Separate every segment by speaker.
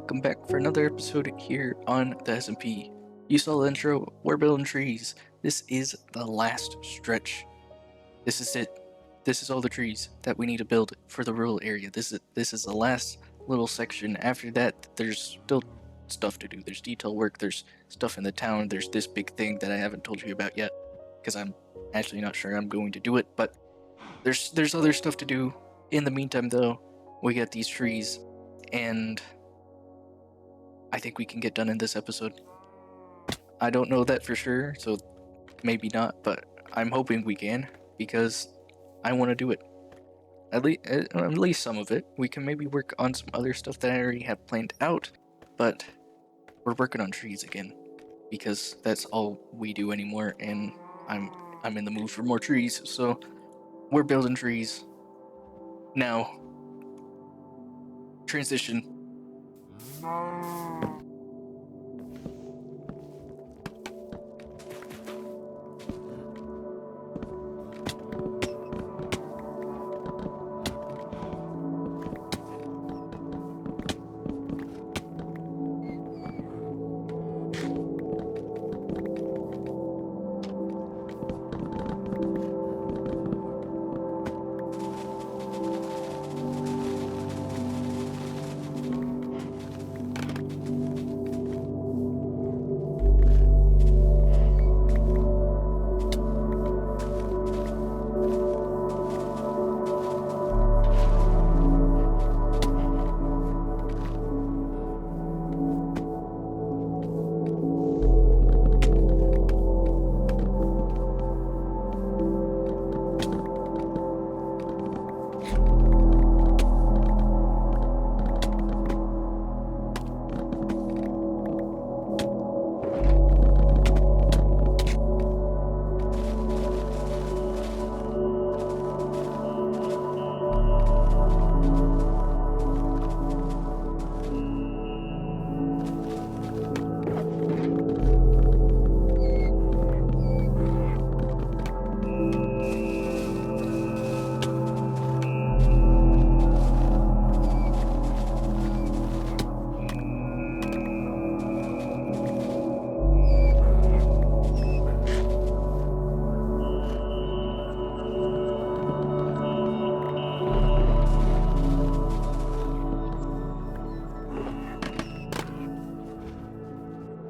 Speaker 1: welcome back for another episode here on the SMP. You saw the intro, we're building trees. This is the last stretch. This is it. This is all the trees that we need to build for the rural area. This is the last little section. After that, there's still stuff to do. There's detail work, there's stuff in the town, there's this big thing that I haven't told you about yet, because I'm actually not sure I'm going to do it, but there's other stuff to do. In the meantime though, we got these trees, and I think we can get done in this episode. I don't know that for sure, so maybe not, but I'm hoping we can, because I want to do it. At least some of it. We can maybe work on some other stuff that I already have planned out, but we're working on trees again, because that's all we do anymore, and I'm in the mood for more trees, so we're building trees. Now, transition.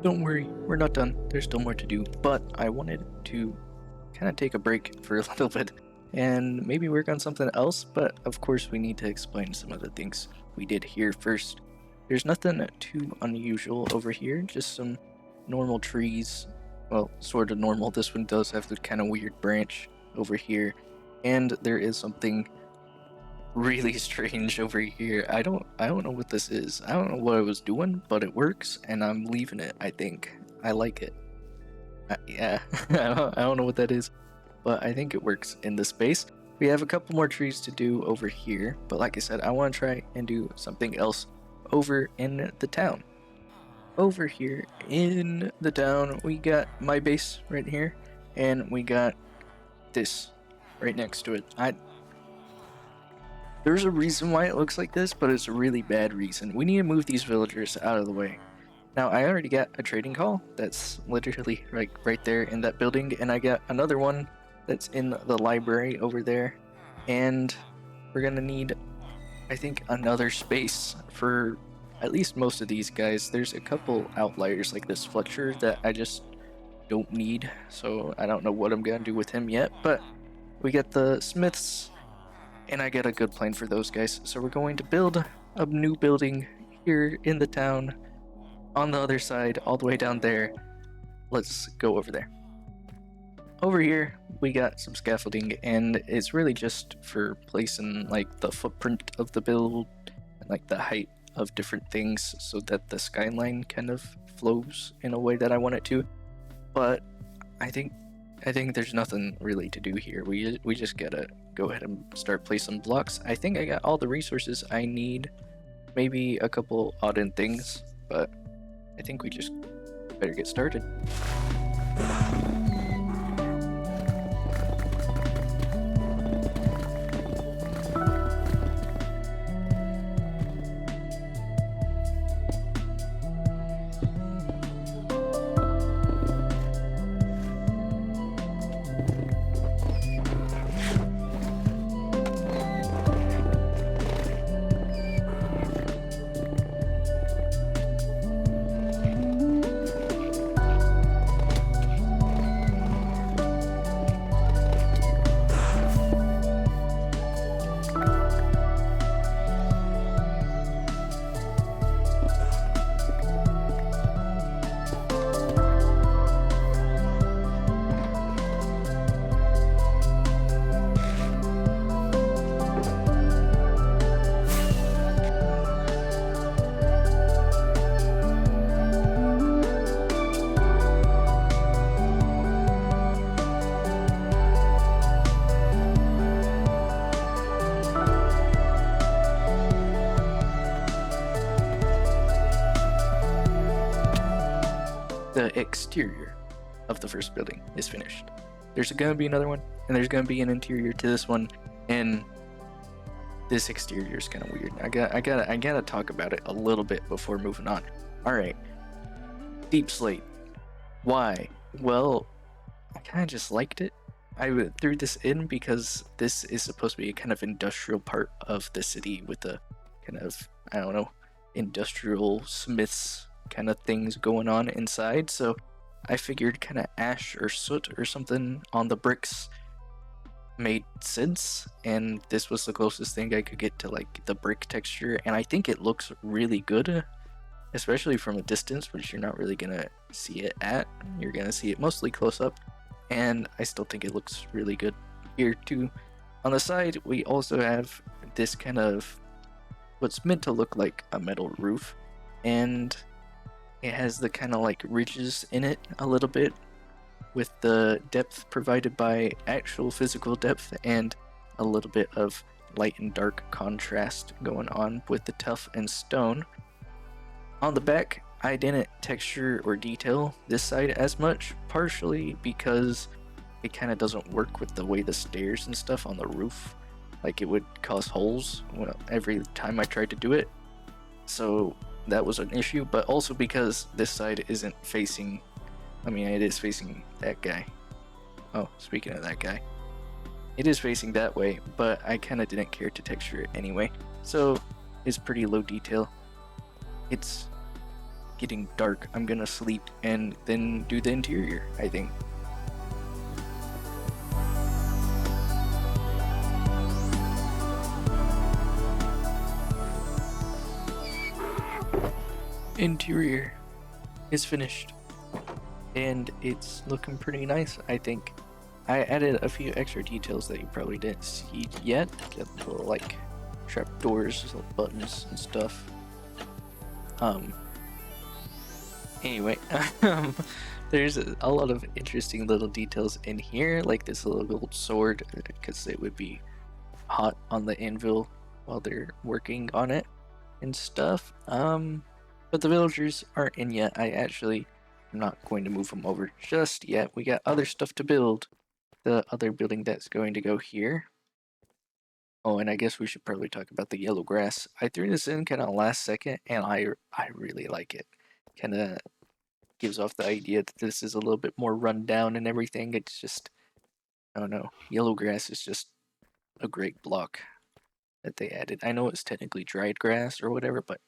Speaker 1: Don't worry, we're not done. There's still more to do, but I wanted to kind of take a break for a little bit and maybe work on something else, but of course we need to explain some of the things we did here first. There's nothing too unusual over here, just some normal trees. Well, sort of normal. This one does have the kind of weird branch over here, and there is something really strange over here. I don't know what this is. I don't know what I was doing, but it works, and I'm leaving it. I think I like it. Yeah, I don't know what that is, but I think it works in this space. We have a couple more trees to do over here, but like I said, I want to try and do something else over in the town. Over here in the town, we got my base right here, and we got this right next to it. There's a reason why it looks like this, but it's a really bad reason. We need to move these villagers out of the way. Now, I already got a trading hall that's literally right there in that building, and I got another one that's in the library over there. And we're gonna need, I think, another space for at least most of these guys. There's a couple outliers like this Fletcher that I just don't need, so I don't know what I'm gonna do with him yet, but we got the Smiths, and I got a good plan for those guys. So we're going to build a new building here in the town on the other side, all the way down there. Let's go over there. Over here, we got some scaffolding, and it's really just for placing like the footprint of the build and like the height of different things so that the skyline kind of flows in a way that I want it to. But I think there's nothing really to do here. We just gotta go ahead and start placing blocks. I think I got all the resources I need, maybe a couple odd end things, but I think we just better get started. the exterior of the first building is finished. There's gonna be another one, and there's gonna be an interior to this one, and this exterior is kind of weird. I gotta talk about it a little bit before moving on. All right, deep slate. Why? Well, I kind of just liked it. I threw this in because this is supposed to be a kind of industrial part of the city with the kind of, I don't know, industrial smiths kind of things going on inside. So I figured kind of ash or soot or something on the bricks made sense, and this was the closest thing I could get to like the brick texture, and I think it looks really good, especially from a distance, which you're not really gonna see it at. You're gonna see it mostly close up, and I still think it looks really good here too. On the side, we also have this kind of what's meant to look like a metal roof, and it has the kind of like ridges in it a little bit, with the depth provided by actual physical depth and a little bit of light and dark contrast going on with the tuff and stone. On the back, I didn't texture or detail this side as much, partially because it kind of doesn't work with the way the stairs and stuff on the roof. Like, it would cause holes every time I tried to do it. So that was an issue, but also because this side isn't facing, I mean, it is facing that guy. Oh, speaking of that guy, it is facing that way, but I kind of didn't care to texture it anyway. So it's pretty low detail. It's getting dark. I'm gonna sleep and then do the interior, I think. Interior is finished, and it's looking pretty nice, I think. I added a few extra details that you probably didn't see yet. Got little like trapdoors, little buttons and stuff. Anyway, there's a lot of interesting little details in here, like this little gold sword, because it would be hot on the anvil while they're working on it and stuff. But the villagers aren't in yet. I actually am not going to move them over just yet. We got other stuff to build. The other building that's going to go here. Oh, and I guess we should probably talk about the yellow grass. I threw this in kind of last second, and I really like it. Kind of gives off the idea that this is a little bit more run down and everything. It's just, I don't know. Yellow grass is just a great block that they added. I know it's technically dried grass or whatever, but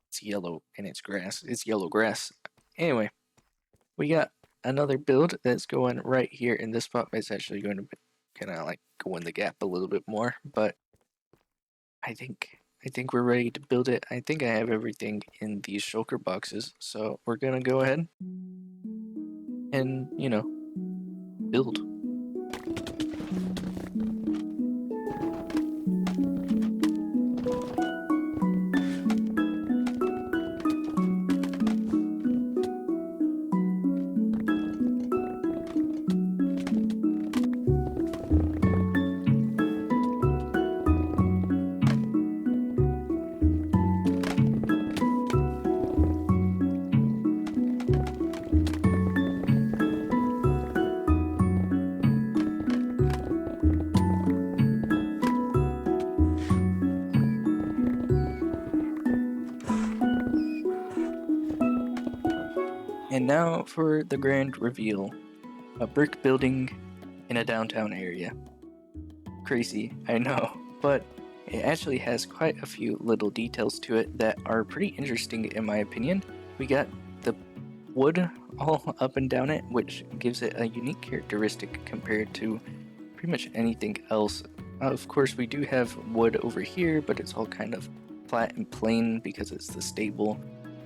Speaker 1: it's yellow and it's grass. It's yellow grass. Anyway, we got another build that's going right here in this spot. It's actually going to kind of like go in the gap a little bit more, but I think we're ready to build it. I think I have everything in these shulker boxes, so we're gonna go ahead and, you know, build. And now for the grand reveal. A brick building in a downtown area. Crazy, I know, but it actually has quite a few little details to it that are pretty interesting in my opinion. We got the wood all up and down it, which gives it a unique characteristic compared to pretty much anything else. Of course, we do have wood over here, but it's all kind of flat and plain because it's the stable,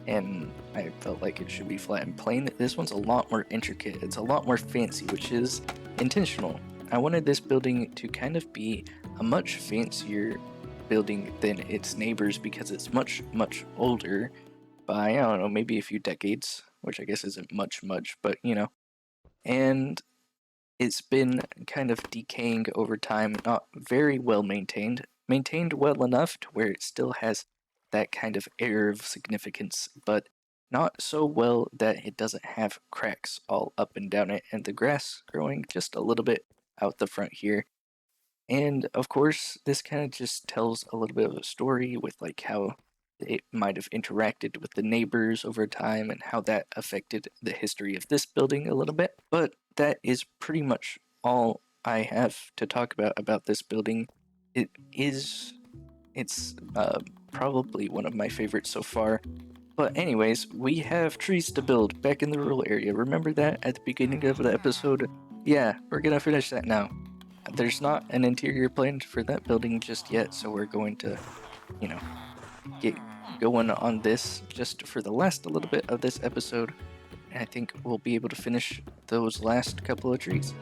Speaker 1: and I felt like it should be flat and plain. This one's a lot more intricate. It's a lot more fancy, which is intentional. I wanted this building to kind of be a much fancier building than its neighbors because it's much, much older by, I don't know, maybe a few decades, which I guess isn't much, but you know. And it's been kind of decaying over time, not very well maintained well enough to where it still has that kind of air of significance, but not so well that it doesn't have cracks all up and down it, and the grass growing just a little bit out the front here. And of course, this kind of just tells a little bit of a story with like how it might have interacted with the neighbors over time and how that affected the history of this building a little bit. But that is pretty much all I have to talk about this building. It is it's probably one of my favorites so far. But anyways, we have trees to build back in the rural area. Remember that at the beginning of the episode? Yeah, we're gonna finish that now. There's not an interior planned for that building just yet, so we're going to, you know, get going on this just for the last little bit of this episode. And I think we'll be able to finish those last couple of trees.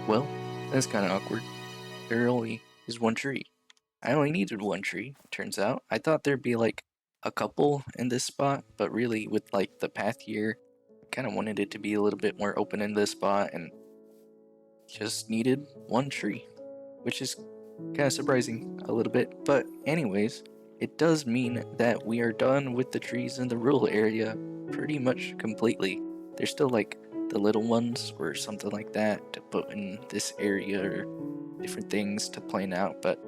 Speaker 1: Well, that's kind of awkward. There only is one tree. I only needed one tree, turns out. I thought there'd be like a couple in this spot, but really with like the path here, I kind of wanted it to be a little bit more open in this spot and just needed one tree, which is kind of surprising a little bit. But anyways, it does mean that we are done with the trees in the rural area pretty much completely. There's still like the little ones or something like that to put in this area or different things to plan out, but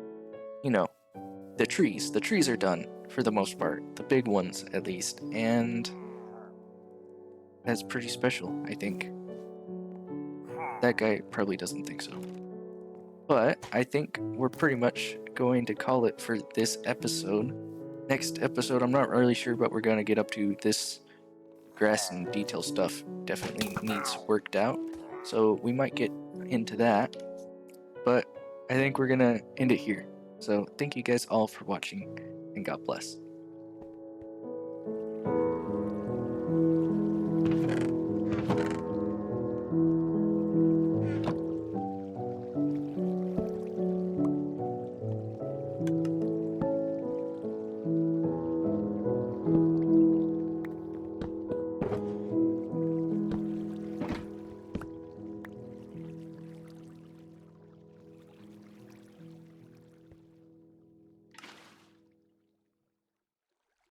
Speaker 1: you know, the trees are done for the most part, the big ones at least, and that's pretty special, I think. That guy probably doesn't think so. But I think we're pretty much going to call it for this episode. Next episode, I'm not really sure what we're going to get up to. This grass and detail stuff definitely needs worked out, so we might get into that. But I think we're going to end it here. So thank you guys all for watching, and God bless.